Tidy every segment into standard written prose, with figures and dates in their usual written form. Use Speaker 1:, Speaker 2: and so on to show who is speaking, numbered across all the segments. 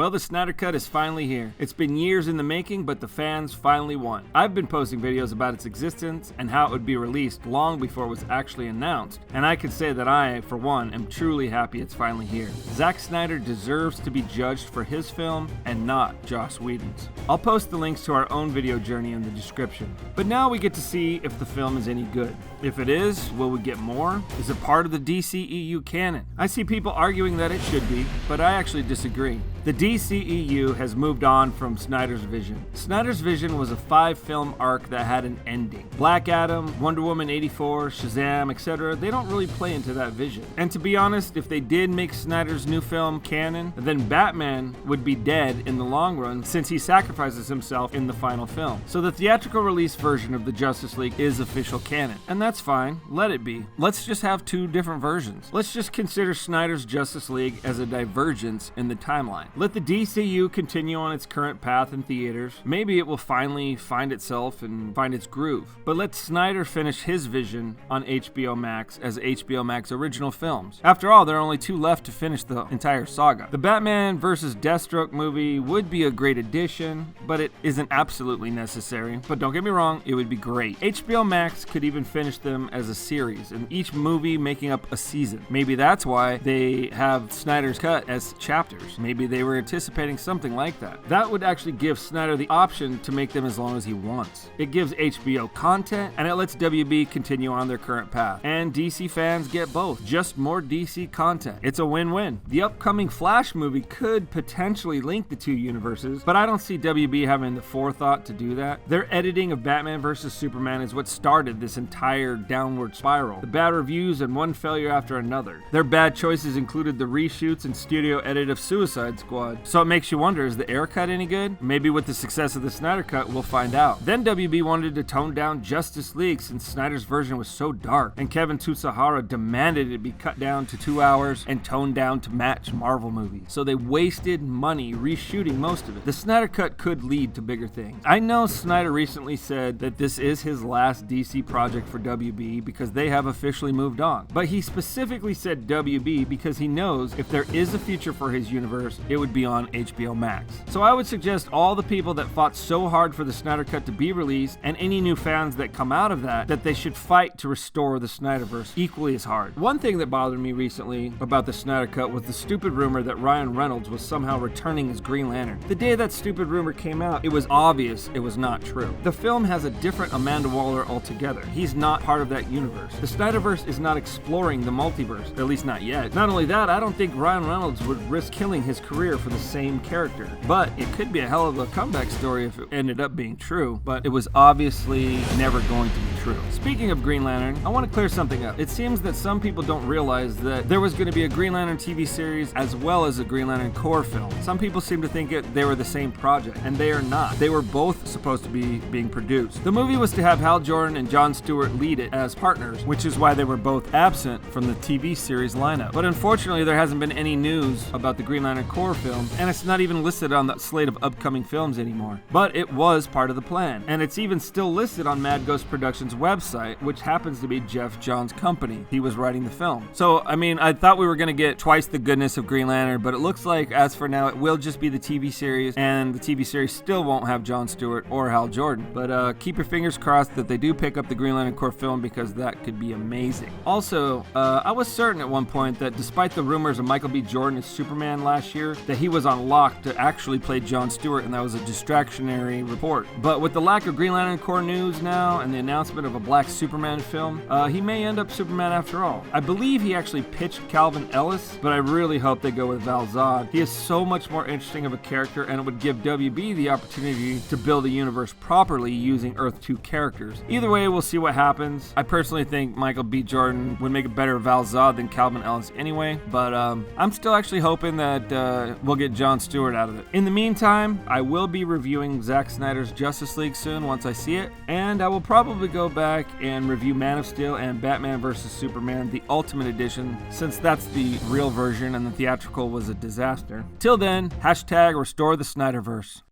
Speaker 1: Well, the Snyder Cut is finally here. It's been years in the making, but the fans finally won. I've been posting videos about its existence and how it would be released long before it was actually announced, and I can say that I, for one, am truly happy it's finally here. Zack Snyder deserves to be judged for his film and not Joss Whedon's. I'll post the links to our own video journey in the description. But now we get to see if the film is any good. If it is, will we get more? Is it part of the DCEU canon? I see people arguing that it should be, but I actually disagree. The DCEU has moved on from Snyder's vision. Snyder's vision was a 5-film arc that had an ending. Black Adam, Wonder Woman 84, Shazam, etc., they don't really play into that vision. And to be honest, if they did make Snyder's new film canon, then Batman would be dead in the long run since he sacrifices himself in the final film. So the theatrical release version of the Justice League is official canon. And that's fine, let it be. Let's just have 2 different versions. Let's just consider Snyder's Justice League as a divergence in the timeline. Let the DCU continue on its current path in theaters. Maybe it will finally find itself and find its groove. But let Snyder finish his vision on HBO Max as HBO Max original films. After all, there are only 2 left to finish the entire saga. The Batman vs. Deathstroke movie would be a great addition, but it isn't absolutely necessary. But don't get me wrong, it would be great. HBO Max could even finish them as a series, and each movie making up a season. Maybe that's why they have Snyder's Cut as chapters. Maybe they were anticipating something like that. That would actually give Snyder the option to make them as long as he wants. It gives HBO content, and it lets WB continue on their current path. And DC fans get both. Just more DC content. It's a win-win. The upcoming Flash movie could potentially link the 2 universes, but I don't see WB having the forethought to do that. Their editing of Batman vs. Superman is what started this entire downward spiral. The bad reviews and one failure after another. Their bad choices included the reshoots and studio edit of Suicide Squad. So it makes you wonder, is the Air Cut any good? Maybe with the success of the Snyder Cut, we'll find out. Then WB wanted to tone down Justice League since Snyder's version was so dark, and Kevin Tsutsahara demanded it be cut down to 2 hours and toned down to match Marvel movies. So they wasted money reshooting most of it. The Snyder Cut could lead to bigger things. I know Snyder recently said that this is his last DC project for WB because they have officially moved on. But he specifically said WB because he knows if there is a future for his universe, it would be on HBO Max. So I would suggest all the people that fought so hard for the Snyder Cut to be released, and any new fans that come out of that they should fight to restore the Snyderverse equally as hard. One thing that bothered me recently about the Snyder Cut was the stupid rumor that Ryan Reynolds was somehow returning as Green Lantern. The day that stupid rumor came out, it was obvious it was not true. The film has a different Amanda Waller altogether. He's not part of that universe. The Snyderverse is not exploring the multiverse, at least not yet. Not only that, I don't think Ryan Reynolds would risk killing his career for the same character. But it could be a hell of a comeback story if it ended up being true, but it was obviously never going to be true. Speaking of Green Lantern, I want to clear something up. It seems that some people don't realize that there was going to be a Green Lantern TV series as well as a Green Lantern Corps film. Some people seem to think they were the same project, and they are not. They were both supposed to be being produced. The movie was to have Hal Jordan and Jon Stewart lead it as partners, which is why they were both absent from the TV series lineup. But unfortunately, there hasn't been any news about the Green Lantern Corps film, and it's not even listed on the slate of upcoming films anymore. But it was part of the plan, and it's even still listed on Mad Ghost Productions' website, which happens to be Jeff Johns' company. He was writing the film. So, I mean, I thought we were going to get twice the goodness of Green Lantern, but it looks like, as for now, it will just be the TV series, and the TV series still won't have Jon Stewart or Hal Jordan. But keep your fingers crossed that they do pick up the Green Lantern Corps film, because that could be amazing. Also, I was certain at one point that despite the rumors of Michael B. Jordan as Superman last year, that he was on lock to actually play Jon Stewart, and that was a distractionary report. But with the lack of Green Lantern Corps news now and the announcement of a Black Superman film, he may end up Superman after all. I believe he actually pitched Calvin Ellis, but I really hope they go with Val Zod. He is so much more interesting of a character, and it would give WB the opportunity to build a universe properly using Earth 2 characters. Either way, we'll see what happens. I personally think Michael B. Jordan would make a better Val Zod than Calvin Ellis anyway, but I'm still actually hoping that we'll get Jon Stewart out of it. In the meantime, I will be reviewing Zack Snyder's Justice League soon once I see it, and I will probably go back and review Man of Steel and Batman vs. Superman, the Ultimate Edition, since that's the real version and the theatrical was a disaster. Till then, hashtag restore the Snyderverse.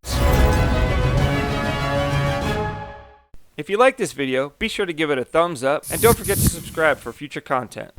Speaker 1: If you like this video, be sure to give it a thumbs up, and don't forget to subscribe for future content.